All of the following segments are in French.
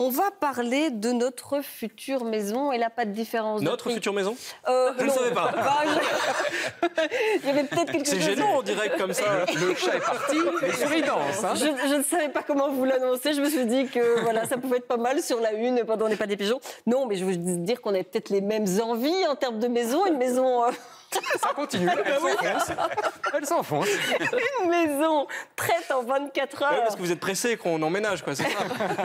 On va parler de notre future maison. Et là, pas de différence. Notre future maison Je ne savais pas. Il y avait peut-être quelque chose. C'est gênant en direct comme ça. Le chat est parti, les souris dansent. Hein. Je ne savais pas comment vous l'annoncer. Je me suis dit que voilà, ça pouvait être pas mal sur la une pendant On n'est pas des pigeons. Non, mais je veux dire qu'on a peut-être les mêmes envies en termes de maison. Une maison... Ça continue, elle s'enfonce. Une maison prête en 24 heures. Oui, parce que vous êtes pressé qu'on emménage, quoi, c'est ça.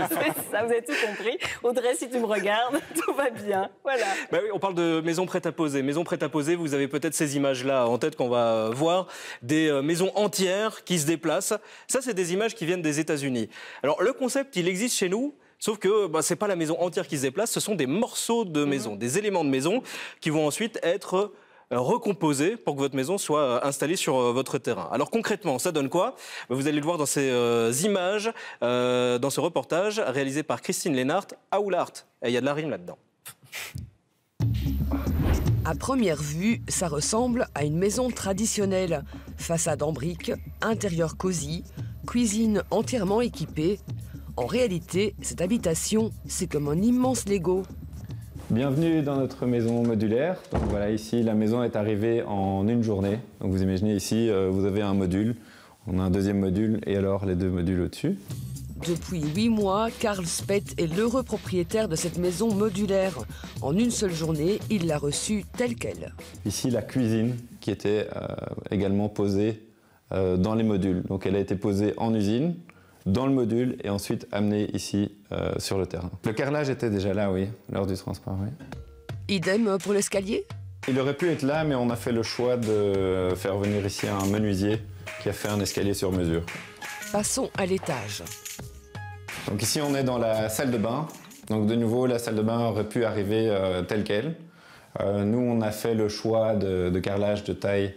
C'est ça, vous avez tout compris. Audrey, si tu me regardes, tout va bien. Voilà. Bah oui, on parle de maison prête à poser. Maison prête à poser, vous avez peut-être ces images-là en tête qu'on va voir. Des maisons entières qui se déplacent. Ça, c'est des images qui viennent des États-Unis. Alors, le concept, il existe chez nous. Sauf que ce n'est pas la maison entière qui se déplace, ce sont des morceaux de maison, des éléments de maison qui vont ensuite être recomposés pour que votre maison soit installée sur votre terrain. Alors concrètement, ça donne quoi? Vous allez le voir dans ces images, dans ce reportage réalisé par Christine Lénart à Oulart. Et il y a de la rime là-dedans. À première vue, ça ressemble à une maison traditionnelle. Façade en briques, intérieur cosy, cuisine entièrement équipée. En réalité, cette habitation, c'est comme un immense Lego. Bienvenue dans notre maison modulaire. Donc voilà, ici, la maison est arrivée en une journée. Donc vous imaginez ici, vous avez un module, on a un deuxième module et alors les deux modules au-dessus. Depuis 8 mois, Karl Spett est l'heureux propriétaire de cette maison modulaire. En une seule journée, il l'a reçue telle qu'elle. Ici, la cuisine qui était également posée dans les modules. Donc elle a été posée en usine, dans le module et ensuite amenée ici sur le terrain. Le carrelage était déjà là, oui, lors du transport, oui. Idem pour l'escalier? Il aurait pu être là, mais on a fait le choix de faire venir ici un menuisier qui a fait un escalier sur mesure. Passons à l'étage. Donc ici, on est dans la salle de bain. Donc de nouveau, la salle de bain aurait pu arriver telle qu'elle. Nous, on a fait le choix de carrelage de taille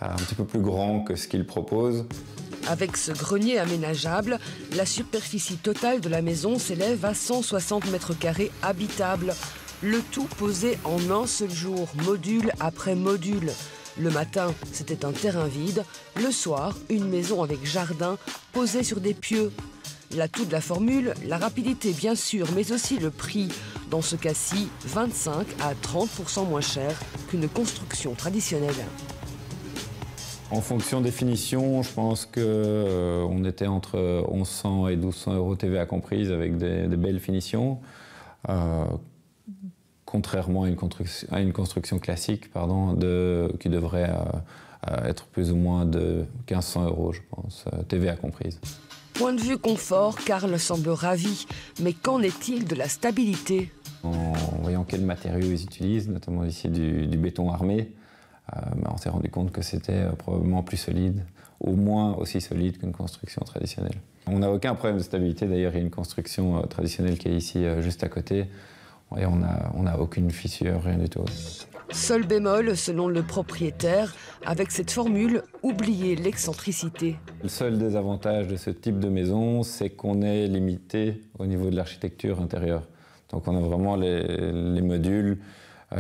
un petit peu plus grand que ce qu'il propose. Avec ce grenier aménageable, la superficie totale de la maison s'élève à 160 mètres carrés habitables. Le tout posé en un seul jour, module après module. Le matin, c'était un terrain vide. Le soir, une maison avec jardin posée sur des pieux. L'atout de la formule, la rapidité bien sûr, mais aussi le prix. Dans ce cas-ci, 25 à 30% moins cher qu'une construction traditionnelle. En fonction des finitions, je pense qu'on était entre 1100 et 1200 euros TVA comprise avec des belles finitions. Contrairement à une construction classique qui devrait être plus ou moins de 1500 euros, je pense, TVA comprise. Point de vue confort, Karl semble ravi. Mais qu'en est-il de la stabilité? En voyant quels matériaux ils utilisent, notamment ici du béton armé, on s'est rendu compte que c'était probablement plus solide, au moins aussi solide qu'une construction traditionnelle. On n'a aucun problème de stabilité, d'ailleurs il y a une construction traditionnelle qui est ici juste à côté, et on n'a aucune fissure, rien du tout. Seul bémol, selon le propriétaire, avec cette formule, oubliez l'excentricité. Le seul désavantage de ce type de maison, c'est qu'on est limité au niveau de l'architecture intérieure. Donc on a vraiment les modules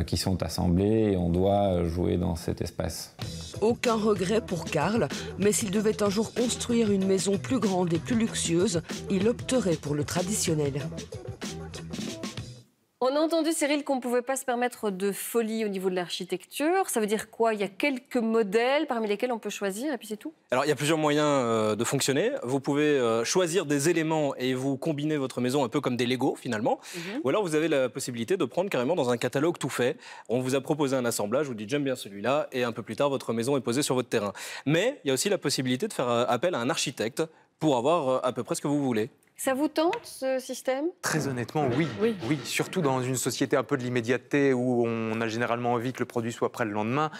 qui sont assemblés et on doit jouer dans cet espace. Aucun regret pour Karl, mais s'il devait un jour construire une maison plus grande et plus luxueuse, il opterait pour le traditionnel. On a entendu, Cyril, qu'on ne pouvait pas se permettre de folie au niveau de l'architecture. Ça veut dire quoi? Il y a quelques modèles parmi lesquels on peut choisir et puis c'est tout? Alors, il y a plusieurs moyens de fonctionner. Vous pouvez choisir des éléments et vous combiner votre maison un peu comme des Lego, finalement. Ou alors, vous avez la possibilité de prendre carrément dans un catalogue tout fait. On vous a proposé un assemblage, vous dites « j'aime bien celui-là » et un peu plus tard, votre maison est posée sur votre terrain. Mais il y a aussi la possibilité de faire appel à un architecte pour avoir à peu près ce que vous voulez. Ça vous tente, ce système? Très honnêtement, oui. Oui. Surtout dans une société un peu de l'immédiateté où on a généralement envie que le produit soit prêt le lendemain.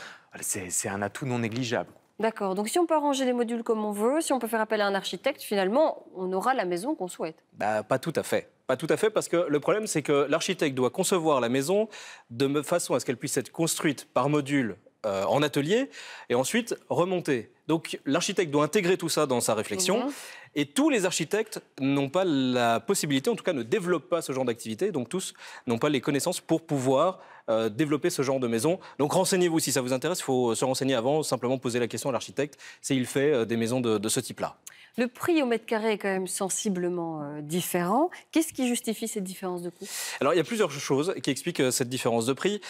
C'est un atout non négligeable. D'accord. Donc si on peut arranger les modules comme on veut, si on peut faire appel à un architecte, finalement, on aura la maison qu'on souhaite. Pas tout à fait. Pas tout à fait, parce que le problème, c'est que l'architecte doit concevoir la maison de façon à ce qu'elle puisse être construite par module en atelier et ensuite remontée. Donc l'architecte doit intégrer tout ça dans sa réflexion. Et tous les architectes n'ont pas la possibilité, en tout cas ne développent pas ce genre d'activité, donc tous n'ont pas les connaissances pour pouvoir développer ce genre de maison. Donc renseignez-vous si ça vous intéresse, il faut se renseigner avant, simplement poser la question à l'architecte s'il fait des maisons de ce type-là. Le prix au mètre carré est quand même sensiblement différent. Qu'est-ce qui justifie cette différence de coût? Alors il y a plusieurs choses qui expliquent cette différence de prix.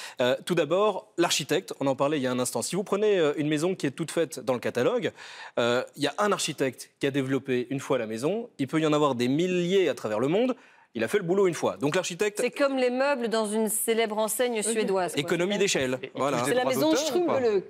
Tout d'abord, l'architecte, on en parlait il y a un instant. Si vous prenez une maison qui est toute faite dans le catalogue, il y a un architecte qui a développé une fois la maison, il peut y en avoir des milliers à travers le monde. Il a fait le boulot une fois. Donc l'architecte... C'est comme les meubles dans une célèbre enseigne suédoise. Économie d'échelle. Voilà. C'est la maison Strumbeleux.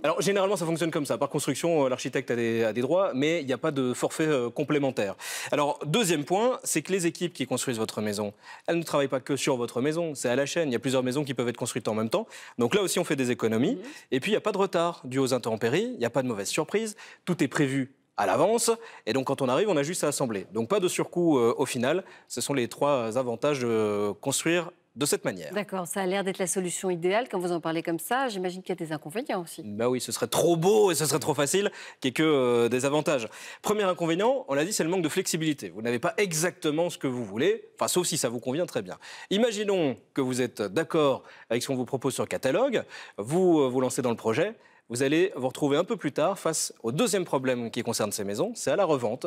Alors généralement ça fonctionne comme ça. Par construction, l'architecte a des droits, mais il n'y a pas de forfait complémentaire. Alors deuxième point, c'est que les équipes qui construisent votre maison, elles ne travaillent pas que sur votre maison, c'est à la chaîne. Il y a plusieurs maisons qui peuvent être construites en même temps. Donc là aussi on fait des économies. Et puis il n'y a pas de retard dû aux intempéries, il n'y a pas de mauvaise surprise. Tout est prévu à l'avance, et donc quand on arrive, on a juste à assembler. Donc pas de surcoût au final, ce sont les trois avantages de construire de cette manière. D'accord, ça a l'air d'être la solution idéale quand vous en parlez comme ça. J'imagine qu'il y a des inconvénients aussi. Bah oui, ce serait trop beau et ce serait trop facile qu'il n'y ait que des avantages. Premier inconvénient, on l'a dit, c'est le manque de flexibilité. Vous n'avez pas exactement ce que vous voulez, enfin sauf si ça vous convient très bien. Imaginons que vous êtes d'accord avec ce qu'on vous propose sur le catalogue, vous vous lancez dans le projet. Vous allez vous retrouver un peu plus tard face au deuxième problème qui concerne ces maisons, c'est à la revente.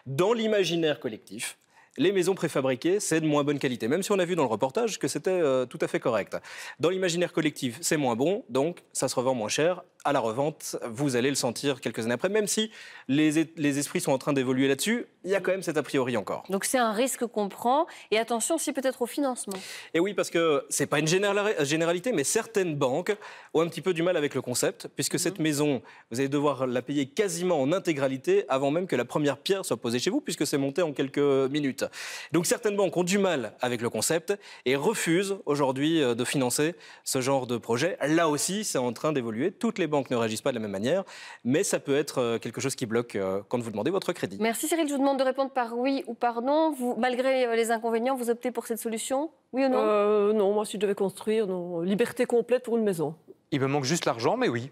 Dans l'imaginaire collectif, les maisons préfabriquées, c'est de moins bonne qualité, même si on a vu dans le reportage que c'était tout à fait correct. Dans l'imaginaire collectif, c'est moins bon, donc ça se revend moins cher. À la revente, vous allez le sentir quelques années après, même si les esprits sont en train d'évoluer là-dessus, il y a quand même cet a priori encore. Donc c'est un risque qu'on prend, et attention aussi peut-être au financement. Et oui, parce que c'est pas une généralité, mais certaines banques ont un petit peu du mal avec le concept, puisque cette maison, vous allez devoir la payer quasiment en intégralité avant même que la première pierre soit posée chez vous, puisque c'est monté en quelques minutes. Donc certaines banques ont du mal avec le concept et refusent aujourd'hui de financer ce genre de projet. Là aussi, c'est en train d'évoluer. Toutes les banques ne réagissent pas de la même manière, mais ça peut être quelque chose qui bloque quand vous demandez votre crédit. Merci Cyril, je vous demande de répondre par oui ou par non. Vous, malgré les inconvénients, vous optez pour cette solution? Oui ou non? Non, moi si je devais construire, non. Liberté complète pour une maison. Il me manque juste l'argent, mais oui.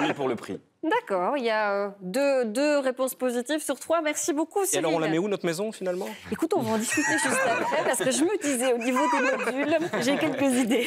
Oui, pour le prix. D'accord, il y a deux réponses positives sur 3. Merci beaucoup Cyril. Et alors on la met où notre maison finalement? Écoute, on va en discuter juste après parce que je me disais au niveau des modules, j'ai quelques idées.